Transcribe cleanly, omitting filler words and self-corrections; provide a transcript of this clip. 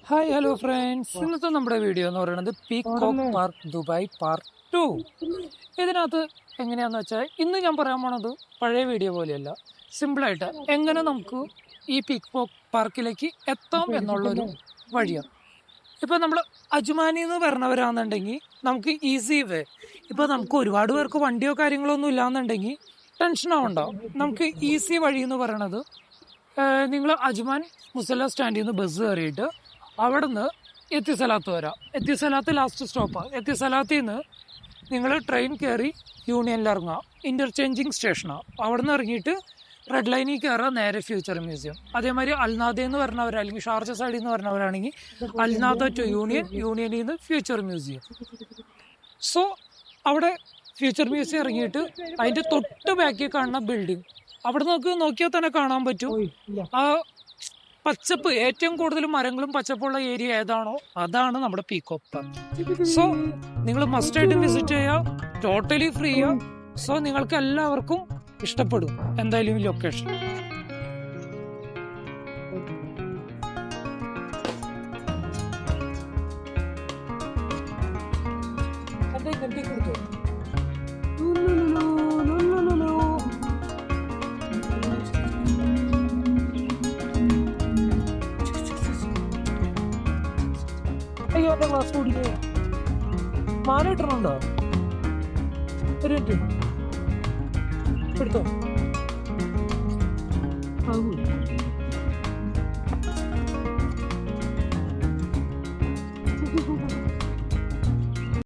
Hi hello friends, ഇന്നത്തെ നമ്മുടെ video എന്ന് പറയുന്നത് പീകോക്ക് പാർക്ക് ദുബായ് പാർട്ട് 2. ഇതിനകത്ത് എങ്ങനെയാണെന്ന് വെച്ചാൽ ഇന്ന് ഞാൻ പറയാൻ പോണത് പഴയ വീഡിയോ പോലെയല്ല, സിമ്പിളായിട്ട് എങ്ങനെ നമുക്ക് ഈ പീകോക്ക് പാർക്കിലേക്ക് എത്താം എന്നുള്ളൊരു വഴിയാണ്. ഇപ്പോൾ നമ്മൾ അജ്മാനിൽ നിന്ന് വരണവരാണെന്നുണ്ടെങ്കിൽ നമുക്ക് ഈസി വേ. ഇപ്പോൾ നമുക്ക് ഒരുപാട് പേർക്ക് വണ്ടിയോ കാര്യങ്ങളോ ഒന്നും ഇല്ലാന്നുണ്ടെങ്കിൽ ടെൻഷൻ ആവണ്ട. നമുക്ക് ഈസി വഴി എന്ന് പറയണത്, നിങ്ങൾ അജ്മാൻ മുസല്ല സ്റ്റാൻഡിൽ നിന്ന് ബസ് കയറിയിട്ട് അവിടെ നിന്ന് എത്തിസലാത്ത് വരാം. Etisalat last സ്റ്റോപ്പാണ്. എത്തിസലാത്തിൽ നിന്ന് നിങ്ങൾ ട്രെയിൻ കയറി യൂണിയനിൽ ഇറങ്ങുക. ഇൻ്റർചേഞ്ചിങ് സ്റ്റേഷനാണ്. അവിടെ നിന്ന് ഇറങ്ങിയിട്ട് റെഡ് ലൈനിൽ കയറുക, നേരെ ഫ്യൂച്ചർ മ്യൂസിയം. അതേമാതിരി അൽനാദയിൽ നിന്ന് പറഞ്ഞവർ അല്ലെങ്കിൽ ഷാർജ സൈഡിൽ നിന്ന് പറഞ്ഞവരാണെങ്കിൽ അൽനാദ ടു യൂണിയൻ, യൂണിയനിൽ നിന്ന് ഫ്യൂച്ചർ മ്യൂസിയം. സോ അവിടെ ഫ്യൂച്ചർ മ്യൂസിയം ഇറങ്ങിയിട്ട് അതിൻ്റെ തൊട്ട് ബാക്കിൽ കാണുന്ന ബിൽഡിംഗ്, അവിടെ നോക്കിയാൽ തന്നെ കാണാൻ പറ്റും. ആ പച്ചപ്പ്, ഏറ്റവും കൂടുതൽ മരങ്ങളും പച്ചപ്പുള്ള ഏരിയ ഏതാണോ അതാണ് നമ്മുടെ പീകോക്ക് പാർക്ക്. സോ നിങ്ങൾ മസ്റ്റായിട്ട് വിസിറ്റ് ചെയ്യുക, ടോട്ടലി ഫ്രീ ആണ്. സോ നിങ്ങൾക്ക് എല്ലാവർക്കും ഇഷ്ടപ്പെടും എന്തായാലും ഈ ലൊക്കേഷൻ. അയ്യോ, എൻ്റെ ക്ലാസ് കൂടിക്കേ മാല ഇട്ടണുണ്ടോ? ഒരു മിനിറ്റ് എടുത്തോ.